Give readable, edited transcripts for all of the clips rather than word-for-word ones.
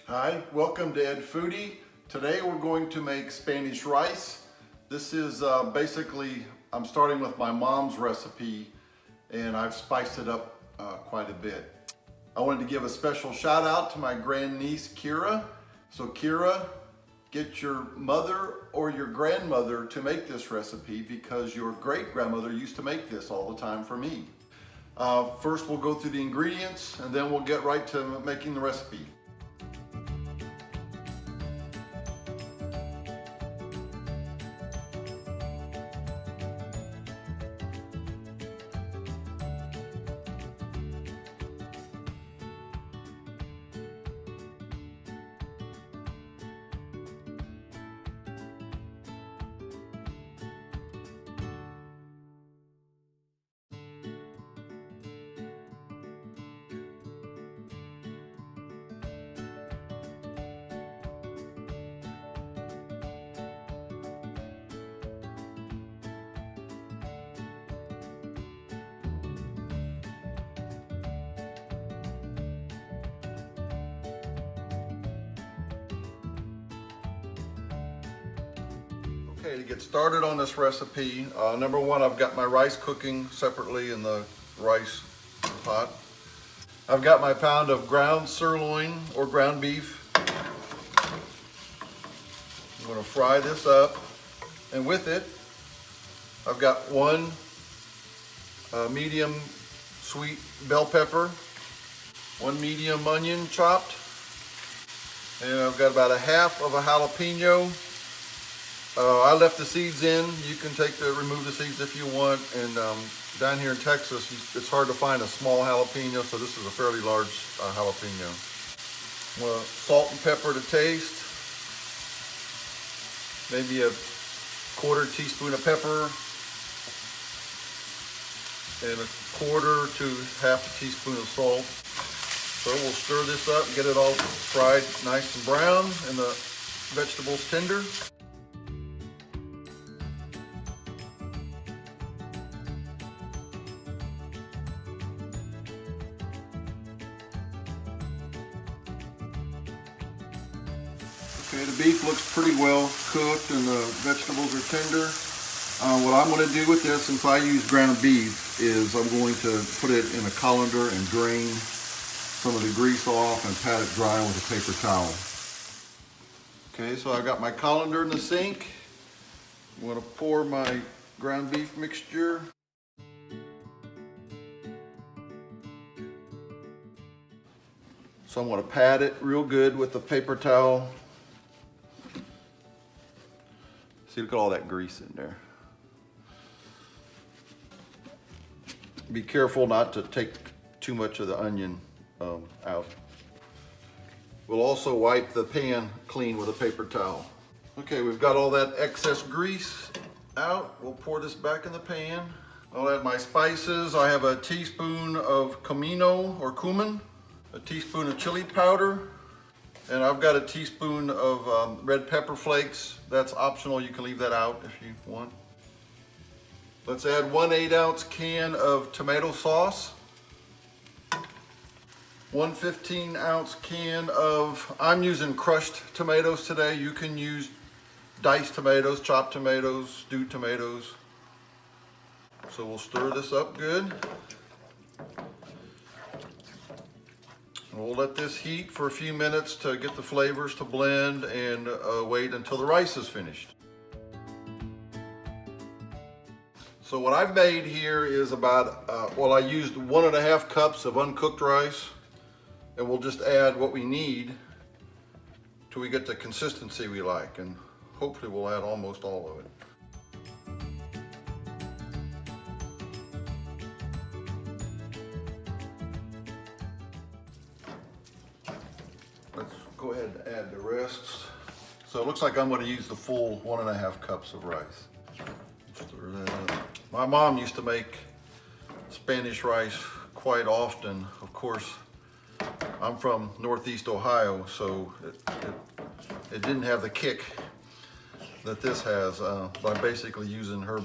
Hi, welcome to Ed Foodie. Today we're going to make Spanish rice. This is basically, I'm starting with my mom's recipe and I've spiced it up quite a bit. I wanted to give a special shout out to my grandniece Kira. So Kira, get your mother or your grandmother to make this recipe because your great grandmother used to make this all the time for me. First we'll go through the ingredients and then we'll get right to making the recipe. Okay, to get started on this recipe, number one, I've got my rice cooking separately in the rice pot. I've got my pound of ground sirloin or ground beef. I'm going to fry this up, and with it, I've got one medium sweet bell pepper, one medium onion chopped, and I've got about a half of a jalapeno. I left the seeds in. You can remove the seeds if you want. And down here in Texas, it's hard to find a small jalapeno, so this is a fairly large jalapeno. Salt and pepper to taste. Maybe a quarter teaspoon of pepper. And a quarter to half a teaspoon of salt. So we'll stir this up and get it all fried nice and brown and the vegetables tender. Okay, the beef looks pretty well cooked and the vegetables are tender. What I'm going to do with this, since I use ground beef, is I'm going to put it in a colander and drain some of the grease off and pat it dry with a paper towel. Okay, so I've got my colander in the sink. I'm going to pour my ground beef mixture. So I'm going to pat it real good with the paper towel. See, look at all that grease in there. Be careful not to take too much of the onion out. We'll also wipe the pan clean with a paper towel. Okay, we've got all that excess grease out. We'll pour this back in the pan. I'll add my spices. I have a teaspoon of comino or cumin, a teaspoon of chili powder, and I've got a teaspoon of red pepper flakes. That's optional, you can leave that out if you want. Let's add 1 8-ounce can of tomato sauce. 1 15-ounce can of, I'm using crushed tomatoes today. You can use diced tomatoes, chopped tomatoes, stewed tomatoes. So we'll stir this up good. We'll let this heat for a few minutes to get the flavors to blend and wait until the rice is finished. So what I've made here is about, I used 1.5 cups of uncooked rice, and we'll just add what we need till we get the consistency we like, and hopefully we'll add almost all of it. Let's go ahead and add the rest. So it looks like I'm going to use the full 1.5 cups of rice. Stir that up. My mom used to make Spanish rice quite often. Of course, I'm from Northeast Ohio, so it didn't have the kick that this has by basically using her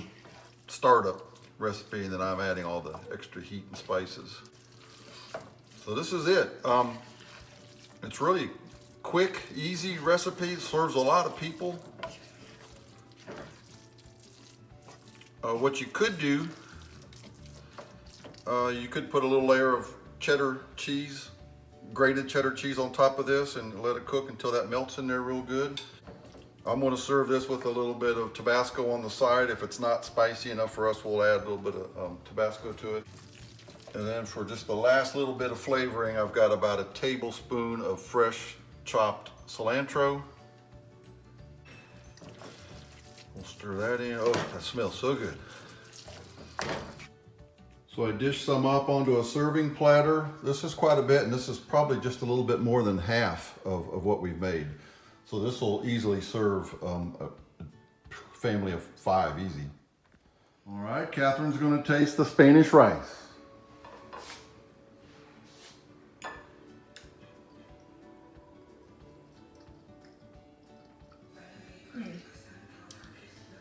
startup recipe, and then I'm adding all the extra heat and spices. So this is it. It's really quick, easy recipe, serves a lot of people. What you could do, you could put a little layer of cheddar cheese, grated cheddar cheese on top of this and let it cook until that melts in there real good. I'm going to serve this with a little bit of Tabasco on the side. If it's not spicy enough for us, we'll add a little bit of Tabasco to it. And then for just the last little bit of flavoring, I've got about a tablespoon of fresh chopped cilantro. We'll stir that in. Oh, that smells so good. So I dished some up onto a serving platter. This is quite a bit, and this is probably just a little bit more than half of what we've made. So this will easily serve a family of 5 easy. All right, Catherine's gonna taste the Spanish rice.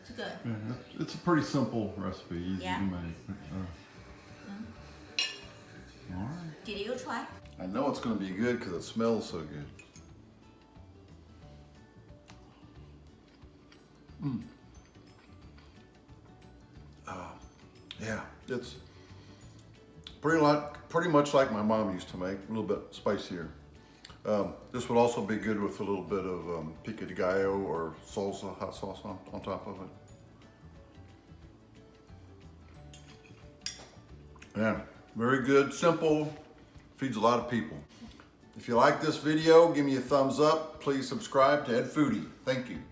It's good. Yeah, it's a pretty simple recipe, easy Yeah. to make. All right. Did you try? I know it's gonna be good because it smells so good. Yeah, it's pretty much like my mom used to make, a little bit spicier. This would also be good with a little bit of pico de gallo or salsa, hot sauce on top of it. Yeah, very good, simple, feeds a lot of people. If you like this video, give me a thumbs up. Please subscribe to Ed Foodie. Thank you.